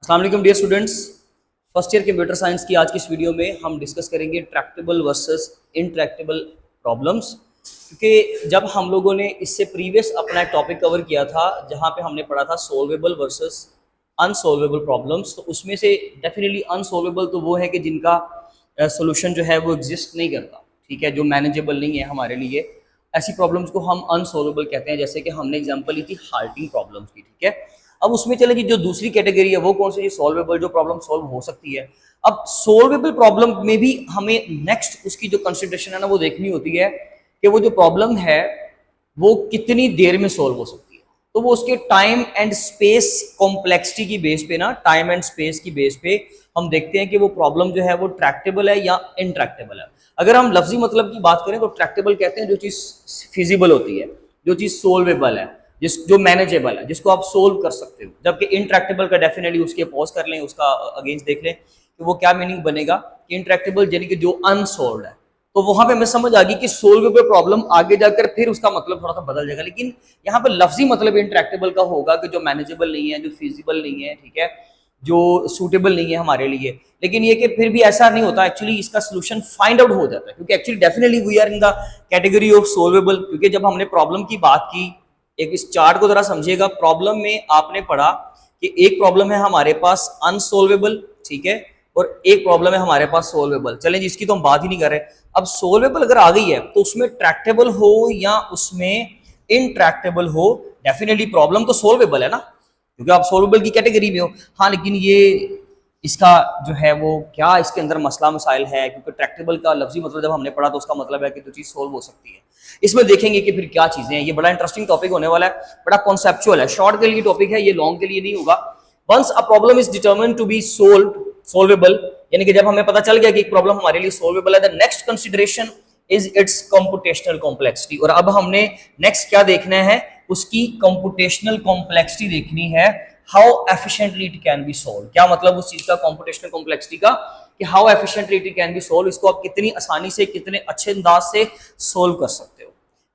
अस्सलाम वालेकुम dear students. First year computer science की आज की इस वीडियो में हम डिस्कस करेंगे ट्रैक्टेबल वर्सेस इनट्रैक्टेबल प्रॉब्लम्स। क्योंकि जब हम लोगों ने इससे प्रीवियस अपना एक टॉपिक कवर किया था जहां पे हमने पढ़ा था सोल्वेबल वर्सेस अनसोल्वेबल प्रॉब्लम्स, तो उसमें से डेफिनेटली अनसोल्वेबल तो वो है कि जिनका सोल्यूशन जो है वो एग्जिस्ट नहीं करता, ठीक है, जो मैनेजेबल नहीं है हमारे लिए। ऐसी प्रॉब्लम्स को हम अनसोल्वेबल कहते हैं, जैसे कि हमने एग्जांपल ली थी हार्टिंग प्रॉब्लम्स की, ठीक है। अब उसमें चले कि जो दूसरी कैटेगरी है वो कौन सी, सॉल्वेबल, जो प्रॉब्लम सॉल्व हो सकती है। अब सोल्वेबल प्रॉब्लम में भी हमें नेक्स्ट उसकी जो कंसिडरेशन है ना वो देखनी होती है कि वो जो प्रॉब्लम है वो कितनी देर में सॉल्व हो सकती है। तो वो उसके टाइम एंड स्पेस कॉम्प्लेक्सिटी की बेस पे ना, टाइम एंड स्पेस की बेस पे हम देखते हैं कि वो प्रॉब्लम जो है वो ट्रैक्टेबल है या इनट्रैक्टेबल है। अगर हम लफ्जी मतलब की बात करें तो ट्रैक्टेबल कहते हैं जो चीज फिजिबल होती है, जो चीज सोल्वेबल है, जो मैनेजेबल है, जिसको आप सोल्व कर सकते हो। जबकि इनट्रैक्टेबल का डेफिनेटली उसके पॉज कर लें, उसका अगेंस्ट देख लें कि वो क्या मीनिंग बनेगा कि इनट्रैक्टेबल यानी कि जो अनसोल्व्ड है। तो वहां पे हमें समझ आ गई कि सोल्वेबल प्रॉब्लम आगे जाकर फिर उसका मतलब थोड़ा सा बदल जाएगा, लेकिन यहाँ पे लफ्जी मतलब इंट्रैक्टेबल का होगा कि जो मैनेजेबल नहीं है, जो फिजिबल नहीं है, ठीक है, जो सूटेबल नहीं है हमारे लिए। लेकिन ये कि फिर भी ऐसा नहीं होता, एक्चुअली इसका सोल्यूशन फाइंड आउट हो जाता है, क्योंकि actually definitely we are in the category of solvable. क्योंकि जब हमने प्रॉब्लम की बात की, एक इस चार्ट को जरा समझिएगा। प्रॉब्लम में आपने पढ़ा कि एक प्रॉब्लम है हमारे पास अनसोल्वेबल, ठीक है, और एक प्रॉब्लम है हमारे पास सोल्वेबल। चलें जी, इसकी तो हम बात ही नहीं कर रहे। अब सोल्वेबल अगर आ गई है तो उसमें ट्रैक्टेबल हो या उसमें इनट्रैक्टेबल हो, डेफिनेटली प्रॉब्लम तो सोल्वेबल है ना, क्योंकि आप सोल्वेबल की कैटेगरी में हो। हाँ, लेकिन ये इसका जो है वो क्या इसके अंदर मसला मसाइल है, क्योंकि ट्रैक्टेबल का लफ्जी मतलब जब हमने पढ़ा तो उसका मतलब है कि जो चीज़ सोल्व हो सकती है। इसमें देखेंगे कि फिर क्या चीज़ें हैं। ये बड़ा इंटरेस्टिंग टॉपिक होने वाला है, बड़ा कॉन्सेप्चुअल है। शॉर्ट के लिए टॉपिक है, ये लॉन्ग के लिए नहीं होगा। Once a problem is determined to be solvable, यानी कि जब हमें पता चल गया कि एक प्रॉब्लम हमारे लिए सोल्वेबल है, the next consideration is it's computational complexity. और अब हमने नेक्स्ट क्या देखना है, उसकी कंप्यूटेशनल कॉम्प्लेक्सिटी देखनी है। How efficiently it can be solve. क्या मतलब उस चीज का कंप्यूटेशनल कॉम्प्लेक्सिटी का, कि how efficiently it can be solve, इसको आप कितनी आसानी से, कितने अच्छे अंदाज से सोल्व कर सकते हो,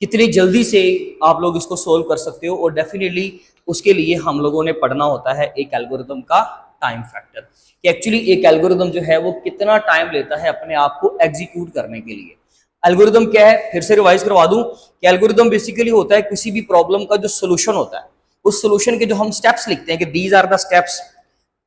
कितनी जल्दी से आप लोग इसको सोल्व कर सकते हो। और डेफिनेटली उसके लिए हम लोगों ने पढ़ना होता है एक एल्गोरिथम का टाइम फैक्टर, कि एक्चुअली एक एल्गोरिथम जो है वो कितना टाइम लेता है अपने आप को एग्जीक्यूट करने के लिए। एल्गोरिथम क्या है, फिर से रिवाइज करवा दूं कि एल्गोरिथम बेसिकली होता है किसी भी प्रॉब्लम का जो सोल्यूशन होता है, उस सोल्यूशन के जो हम स्टेप्स लिखते हैं कि दीज आर द स्टेप्स,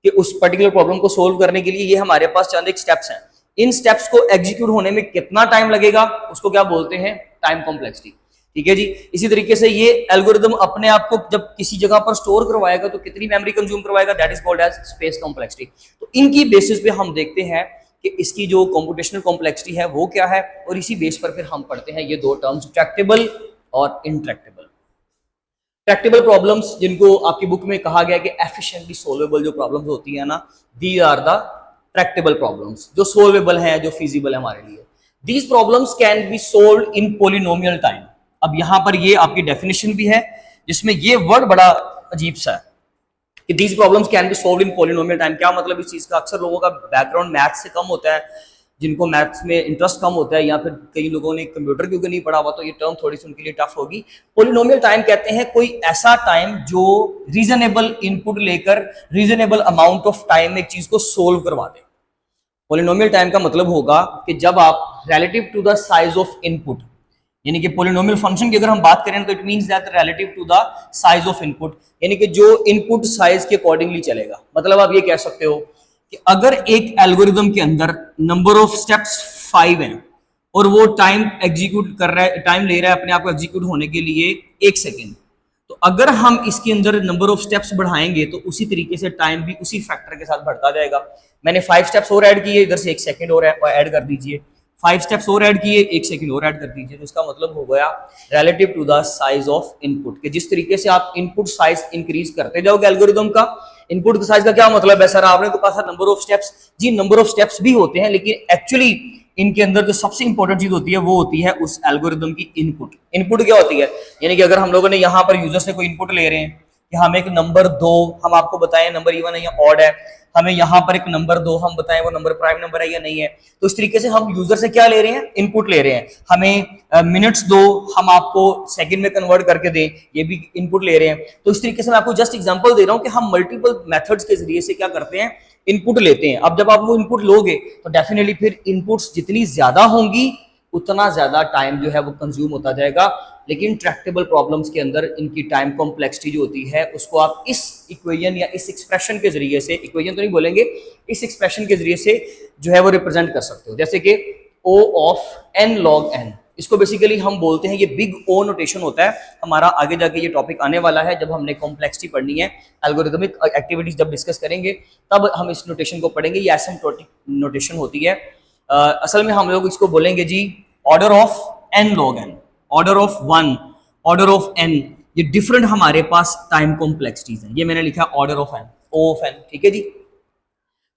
कि उस पर्टिकुलर प्रॉब्लम को सोल्व करने के लिए ये हमारे पास चंद एक स्टेप्स हैं। इन स्टेप्स को एग्जीक्यूट होने में कितना टाइम लगेगा, उसको क्या बोलते हैं, टाइम कॉम्प्लेक्सिटी, ठीक है जी। इसी तरीके से ये एल्गोरिथम अपने आप को जब किसी जगह पर स्टोर करवाएगा तो कितनी मेमोरी कंज्यूम करवाएगा, that is called as space complexity. तो इनकी बेसिस पे हम देखते हैं कि इसकी जो कंप्यूटेशनल कॉम्प्लेक्सिटी है वो क्या है, और इसी बेस पर फिर हम पढ़ते हैं ये दो टर्म्स, ट्रैक्टेबल और इनट्रैक्टेबल। ट्रैक्टेबल प्रॉब्लम्स, जिनको आपकी बुक में कहा गया कि एफिशिएंटली सोल्वेबल जो प्रॉब्लम्स होती है ना, दी आर द ट्रैक्टेबल प्रॉब्लम्स, जो सोल्वेबल हैं, जो फिजिबल है हमारे लिए। These problems can be solved in polynomial time. अब यहां पर ये आपकी डेफिनेशन भी है, जिसमें ये वर्ड बड़ा अजीब सा है कि these problems can be solved in polynomial time. क्या मतलब इस चीज का, अक्सर लोगों का बैकग्राउंड मैथ से कम होता है, जिनको मैथ्स में इंटरेस्ट कम होता है, या फिर कई लोगों ने कंप्यूटर क्योंकि नहीं पढ़ा हुआ, तो ये टर्म थोड़ी सी उनके लिए टफ होगी। पॉलिनोमियल टाइम कहते हैं कोई ऐसा टाइम जो रीजनेबल इनपुट लेकर रीजनेबल अमाउंट ऑफ टाइम में एक चीज को सोल्व करवा दे। पॉलिनोमियल टाइम का मतलब होगा कि जब आप relative to the size of input, यानी कि पॉलिनोमियल फंक्शन की अगर हम बात करें तो it means that relative to the size of input, यानी कि जो इनपुट साइज के अकॉर्डिंगली चलेगा। मतलब आप ये कह सकते हो कि अगर एक एल्गोरिदम के अंदर नंबर ऑफ स्टेप्स 5 हैं और वो टाइम एग्जीक्यूट कर रहा है, टाइम ले रहा है अपने आप को एग्जीक्यूट होने के लिए 1 सेकेंड, तो अगर हम इसके अंदर नंबर ऑफ स्टेप्स बढ़ाएंगे तो उसी तरीके से टाइम भी उसी फैक्टर के साथ बढ़ता जाएगा। मैंने 5 स्टेप्स और ऐड किए, इधर से 1 सेकेंड और ऐड कर दीजिए, 5 स्टेप्स और ऐड किए, 1 सेकेंड और ऐड कर दीजिए, तो इसका मतलब हो गया relative to the size of input, कि जिस तरीके से आप इनपुट साइज इंक्रीज करते जाओगे एल्गोरिदम का। इनपुट साइज का क्या मतलब है सर, आपने तो कहा नंबर ऑफ स्टेप्स, जी नंबर ऑफ स्टेप्स भी होते हैं, लेकिन एक्चुअली इनके अंदर जो सबसे इंपॉर्टेंट चीज होती है वो होती है उस एल्गोरिदम की इनपुट। इनपुट क्या होती है, यानी कि अगर हम लोगों ने यहाँ पर यूजर से कोई इनपुट ले रहे हैं, कि हम एक नंबर दो हम आपको बताएं नंबर इवन है या ऑड है, हमें यहाँ पर एक नंबर दो हम बताएं वो नंबर प्राइम नंबर है या नहीं है। तो इस तरीके से हम यूजर से क्या ले रहे हैं, इनपुट ले रहे हैं। हमें मिनट्स दो हम आपको सेकंड में कन्वर्ट करके दें, ये भी इनपुट ले रहे हैं। तो इस तरीके से मैं आपको जस्ट एग्जांपल दे रहा हूं कि हम मल्टीपल मेथड्स के जरिए से क्या करते हैं, इनपुट लेते हैं। अब जब आप वो इनपुट लोगे तो डेफिनेटली फिर इनपुट्स जितनी ज्यादा होंगी उतना ज्यादा टाइम जो है वो कंज्यूम होता जाएगा। लेकिन ट्रैक्टेबल प्रॉब्लम्स के अंदर इनकी टाइम कॉम्प्लेक्सिटी जो होती है उसको आप इस इक्वेशन या इस एक्सप्रेशन के जरिए से, इक्वेशन तो नहीं बोलेंगे, इस एक्सप्रेशन के जरिए से जो है वो रिप्रेजेंट कर सकते हो। जैसे कि O of n log n, इसको बेसिकली हम बोलते हैं, ये बिग O नोटेशन होता है हमारा। आगे जाके ये टॉपिक आने वाला है जब हमने कॉम्प्लेक्सिटी पढ़नी है, एल्गोरिथमिक एक्टिविटीज जब डिस्कस करेंगे तब हम इस नोटेशन को पढ़ेंगे। ये एसिम्प्टोटिक नोटेशन होती है। असल में हम लोग इसको बोलेंगे जी order of n log n, order of 1, order of n, ये डिफरेंट हमारे पास टाइम कॉम्प्लेक्सिटीज हैं। ये मैंने लिखा order of n, O of n, ठीक है जी।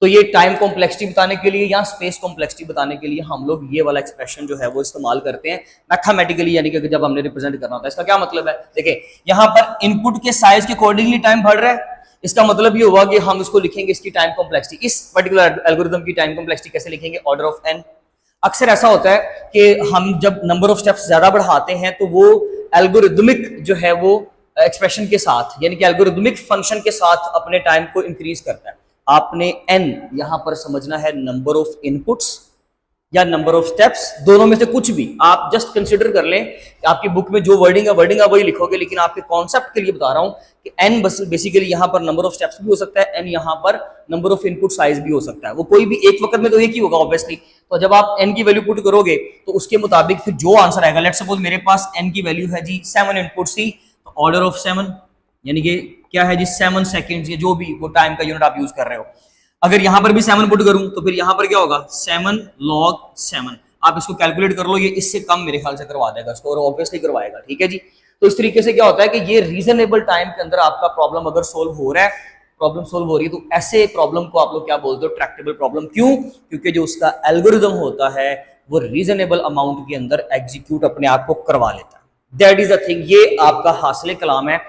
तो ये टाइम कॉम्प्लेक्सिटी बताने के लिए या स्पेस कॉम्प्लेक्सिटी बताने के लिए हम लोग ये वाला एक्सप्रेशन जो है वो इस्तेमाल करते हैं मैथमेटिकली, यानी कि जब हमने रिप्रेजेंट करना होता है। इसका क्या मतलब है, देखिए यहाँ पर इनपुट के साइज के अकॉर्डिंगली टाइम बढ़ रहा है, इसका मतलब ये हुआ कि हम इसको लिखेंगे इसकी टाइम कॉम्प्लेक्सिटी, इस पर्टिकुलर एल्गोरिथम की टाइम कॉम्प्लेक्सिटी कैसे लिखेंगे, ऑर्डर ऑफ n। अक्सर ऐसा होता है कि हम जब नंबर ऑफ स्टेप्स ज्यादा बढ़ाते हैं तो वो एल्गोरिथमिक जो है वो एक्सप्रेशन के साथ, यानी कि एल्गोरिथमिक फंक्शन के साथ अपने टाइम को इंक्रीज करता है। आपने n यहां पर समझना है नंबर ऑफ इनपुट्स या नंबर ऑफ स्टेप्स, दोनों में से कुछ भी आप जस्ट कंसिडर कर लें। आपकी बुक में जो वर्डिंग है आप वही लिखोगे, लेकिन आपके कॉन्सेप्ट के लिए बता रहा हूं कि n बेसिकली यहां पर नंबर ऑफ स्टेप्स भी हो सकता है, n यहां पर नंबर ऑफ इनपुट साइज भी हो सकता है। वो कोई भी एक वक्त में तो एक ही होगा ऑब्वियसली। तो जब आप n की वैल्यू पुट करोगे तो उसके मुताबिक फिर जो आंसर आएगा, लेट्स सपोज मेरे पास n की वैल्यू है जी 7 इनपुट्स थी, तो ऑर्डर ऑफ 7 यानी कि क्या है जी 7 सेकेंड्स, ये जो भी वो टाइम का यूनिट आप यूज कर रहे हो। अगर यहां पर भी 7 पुट करूं तो फिर यहां पर क्या होगा 7 log 7। आप इसको कैलकुलेट कर लो, ये इससे कम मेरे ख्याल से करवा देगा इसको, और ऑब्वियसली करवाएगा, ठीक है जी। तो इस तरीके से क्या होता है कि ये रीजनेबल टाइम के अंदर आपका प्रॉब्लम अगर सोल्व हो रहा है, प्रॉब्लम सोल्व हो रही है, तो ऐसे प्रॉब्लम को आप लोग क्या बोलते हो, ट्रैक्टेबल प्रॉब्लम। क्यों? क्योंकि जो उसका एल्गोरिथम होता है वो रीजनेबल अमाउंट के अंदर एग्जीक्यूट अपने आप को करवा लेता है। That is the thing. ये आपका हासिल कलाम है।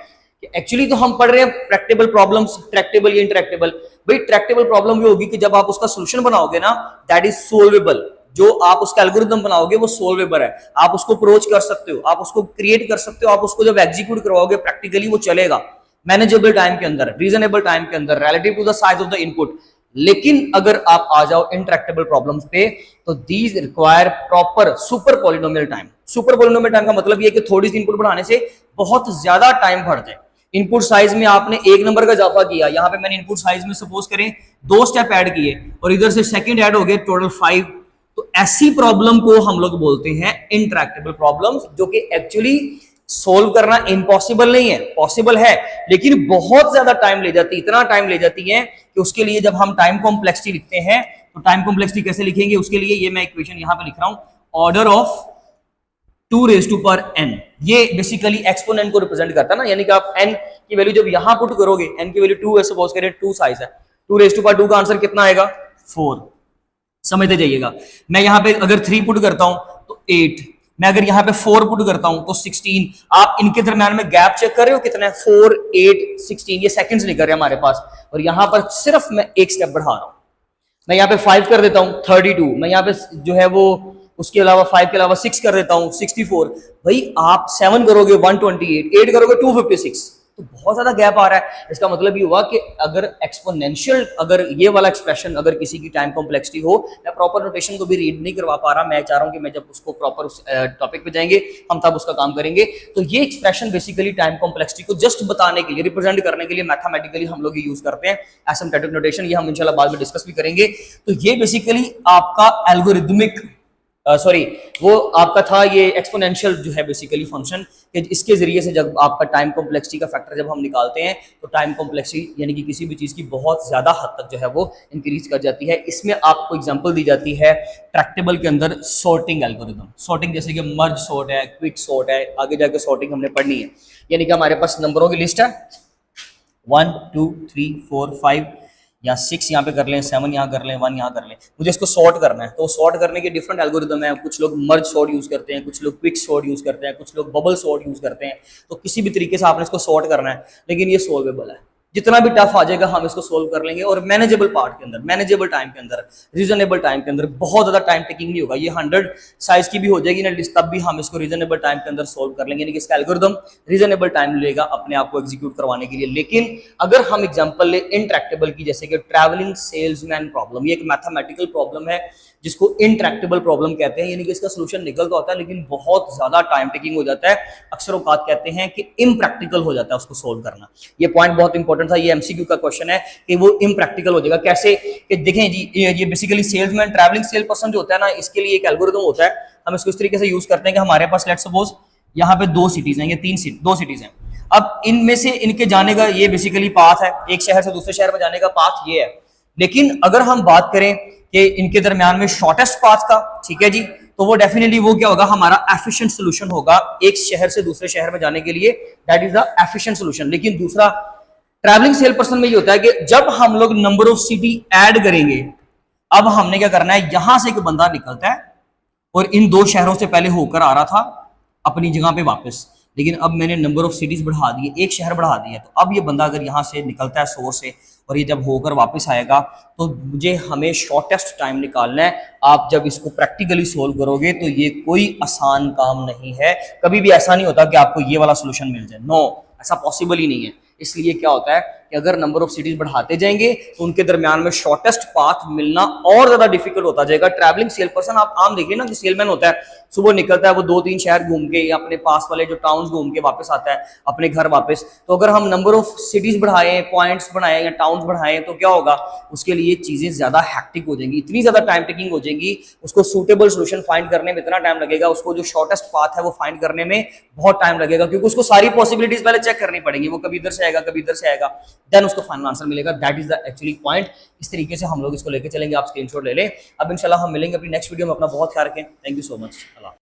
एक्चुअली तो हम पढ़ रहे हैं ट्रैक्टेबल प्रॉब्लम्स, ट्रैक्टेबल या इंट्रैक्टेबल। भाई ट्रैक्टेबल प्रॉब्लम ये होगी कि जब आप उसका सोल्यूशन बनाओगे ना, दैट इज सोल्वेबल। जो आप उसका एल्गोरिथम बनाओगे वो सोल्वेबल है, आप उसको अप्रोच कर सकते हो, आप उसको क्रिएट कर सकते हो, आप उसको जब एग्जीक्यूट करवाओगे प्रैक्टिकली वो चलेगा मैनेजेबल टाइम के अंदर, रीजनेबल टाइम के अंदर, relative to the size of the input. लेकिन अगर आप आ जाओ इंट्रैक्टेबल प्रॉब्लम्स पे तो these require proper super polynomial time. Super polynomial time का मतलब ये है कि थोड़ी सी इनपुट बढ़ाने से बहुत ज्यादा टाइम बढ़ जाए। इनपुट साइज में आपने एक नंबर का इजाफा किया, यहां पे मैंने इनपुट साइज में सपोज करें 2 स्टेप ऐड किए और इधर से सेकंड ऐड हो गए, टोटल 5। तो ऐसी प्रॉब्लम को हम लोग बोलते हैं इंट्रैक्टेबल प्रॉब्लम्स, जो कि एक्चुअली सोल्व करना इम्पॉसिबल नहीं है, पॉसिबल है, लेकिन बहुत ज्यादा टाइम ले जाती है। इतना टाइम ले जाती है कि उसके लिए जब हम टाइम कॉम्प्लेक्सिटी लिखते हैं तो टाइम कॉम्प्लेक्सिटी कैसे लिखेंगे, उसके लिए ये मैं इक्वेशन यहां पे लिख रहा हूं, order of 2 raised to power n। ये बेसिकली एक्सपोनेंट को रिप्रेजेंट करता है ना, यानी कि आप n की वैल्यू जब यहां पुट करोगे, n की वैल्यू 2 है, सपोज करें 2 साइज है, 2 raised to power 2 का आंसर कितना आएगा 4। समझते जाइएगा। मैं यहां पे अगर 3 पुट करता हूं तो 8, मैं अगर यहां पे 4 पुट करता हूं तो 16। आप इनके दरम्यान में गैप चेक कर रहे हो कितना है, 4 8 16, ये सेकंड्स नहीं कर रहे हमारे पास, और यहां पर सिर्फ मैं एक स्टेप बढ़ा रहा हूं। मैं यहाँ पे 5 कर देता हूँ 32, मैं यहाँ पे जो है वो उसके अलावा 5 के अलावा 6 कर देता हूँ 64। भाई आप 7 करोगे 128, 8 करोगे 256, तो बहुत ज्यादा गैप आ रहा है। इसका मतलब ये हुआ कि अगर एक्सपोनेंशियल, अगर ये वाला एक्सप्रेशन अगर किसी की टाइम कॉम्प्लेक्सिटी हो, मैं प्रॉपर नोटेशन को भी रीड नहीं करवा पा रहा, मैं चाह रहा हूँ कि मैं जब उसको प्रॉपर उस टॉपिक पे जाएंगे हम तब उसका काम करेंगे। तो ये एक्सप्रेशन बेसिकली टाइम कॉम्प्लेक्सिटी को जस्ट बताने के लिए, रिप्रेजेंट करने के लिए मैथमेटिकली हम लोग ये यूज करते हैं, एसिम्प्टोटिक नोटेशन। ये हम इंशाल्लाह बाद में डिस्कस भी करेंगे। तो ये बेसिकली आपका एल्गोरिथमिक वो आपका था ये एक्सपोनेंशियल जो है बेसिकली फंक्शन, कि इसके जरिए से जब आपका टाइम कॉम्प्लेक्सिटी का फैक्टर जब हम निकालते हैं तो टाइम कॉम्प्लेक्सिटी यानी कि किसी भी चीज़ की बहुत ज़्यादा हद तक जो है वो इंक्रीज कर जाती है। इसमें आपको एग्जांपल दी जाती है ट्रैक्टेबल के अंदर सॉर्टिंग एल्गोरिथम। सॉर्टिंग जैसे कि मर्ज सॉर्ट है, क्विक सॉर्ट है, आगे जाके सॉर्टिंग हमने पढ़नी है। यानी कि हमारे पास नंबरों की लिस्ट है 1 2 3 4 5, या 6 यहाँ पे कर लें, 7 यहाँ कर लें, 1 यहाँ कर लें, मुझे इसको सॉर्ट करना है। तो सॉर्ट करने के डिफरेंट एल्गोरिदम है, कुछ लोग मर्ज सॉर्ट यूज़ करते हैं, कुछ लोग क्विक सॉर्ट यूज़ करते हैं, कुछ लोग बबल सॉर्ट यूज़ करते हैं। तो किसी भी तरीके से आपने इसको सॉर्ट करना है, लेकिन ये सॉल्वेबल है। जितना भी टफ आ जाएगा हम इसको सोल्व कर लेंगे, और मैनेजेबल पार्ट के अंदर, मैनेजेबल टाइम के अंदर, रीजनेबल टाइम के अंदर, बहुत ज़्यादा टाइम टेकिंग नहीं होगा। ये 100 साइज की भी हो जाएगी ना लिस्ट, तब भी हम इसको रीजनेबल टाइम के अंदर सोल्व कर लेंगे, यानी कि इसका एल्गोरिदम रीजनेबल टाइम लेगा अपने आप को एग्जीक्यूट करवाने के लिए। लेकिन अगर हम एग्जांपल ले इंट्रैक्टेबल की, जैसे कि ट्रैवलिंग सेल्समैन प्रॉब्लम, ये एक मैथमेटिकल प्रॉब्लम है जिसको इंट्रैक्टेबल प्रॉब्लम कहते हैं, यानी कि इसका सोल्यूशन निकल तो आता है लेकिन बहुत ज्यादा टाइम टेकिंग हो जाता है। अक्सर औकात कहते हैं कि इम्प्रैक्टिकल हो जाता है उसको सोल्व करना। ये पॉइंट बहुत इंपॉर्टेंट था, ये एमसीक्यू का क्वेश्चन है कि वो इम्प्रैक्टिकल हो जाएगा कैसे। कि देखें जी, ये basically salesman, travelling cell person जो होता है ना, इसके लिए एक एल्गोरिथम होता है। हम इसको इस तरीके से यूज करते हैं कि हमारे पास लेट्स सपोज यहाँ पे 2 सिटीज हैं, ये 2 सिटीज हैं। अब इनमें से इनके जाने का ये बेसिकली पाथ है, एक शहर से दूसरे शहर में जाने का पाथ ये है। लेकिन अगर हम बात करें कि इनके दरमियान में शॉर्टेस्ट पाथ का, ठीक है जी, तो वो डेफिनेटली वो क्या होगा, हमारा एफिशिएंट सोल्यूशन होगा एक शहर से दूसरे शहर में जाने के लिए, that is the efficient solution. लेकिन दूसरा ट्रैवलिंग सेल पर्सन में ये होता है कि जब हम लोग नंबर ऑफ सिटी ऐड करेंगे, अब हमने क्या करना है, यहां से एक बंदा निकलता है और इन 2 शहरों से पहले होकर आ रहा था अपनी जगह पे वापस, लेकिन अब मैंने नंबर ऑफ सिटीज बढ़ा दिए, एक शहर बढ़ा दिया, तो अब ये बंदा अगर यहाँ से निकलता है सोर्स से और ये जब होकर वापस आएगा, तो मुझे हमें शॉर्टेस्ट टाइम निकालना है। आप जब इसको प्रैक्टिकली सोल्व करोगे तो ये कोई आसान काम नहीं है। कभी भी ऐसा नहीं होता कि आपको ये वाला सोल्यूशन मिल जाए, नो, ऐसा पॉसिबल ही नहीं है। इसलिए क्या होता है कि अगर नंबर ऑफ सिटीज बढ़ाते जाएंगे तो उनके दरमियान में शॉर्टेस्ट पाथ मिलना और ज्यादा डिफिकल्ट होता जाएगा। ट्रैवलिंग सेल पर्सन, आप आम देखिए ना कि सेलमैन होता है, सुबह निकलता है, वो 2-3 शहर घूम के या अपने पास वाले जो टाउन्स घूम के वापस आता है अपने घर वापस। तो अगर हम नंबर ऑफ सिटीज बढ़ाएं, पॉइंट्स बढ़ाएं या टाउन्स बढ़ाएं, तो क्या होगा, उसके लिए चीजें ज्यादा हैक्टिक हो जाएंगी, इतनी ज्यादा टाइम टेकिंग हो जाएंगी, उसको सूटेबल सोल्यूशन फाइंड करने में इतना टाइम लगेगा, उसको जो शॉर्टेस्ट पाथ है वो फाइंड करने में बहुत टाइम लगेगा, क्योंकि उसको सारी पॉसिबिलिटीज पहले चेक करनी पड़ेगी, वो कभी इधर से आएगा कभी इधर से आएगा, देन उसको फाइनल आंसर मिलेगा। That is the actually point. इस तरीके से हम लोग इसको लेके चलेंगे, आप स्क्रीनशॉट ले लें। अब इंशाल्लाह हम मिलेंगे अपनी नेक्स्ट वीडियो में। अपना बहुत ख्याल रखें। Thank you so much. Allah.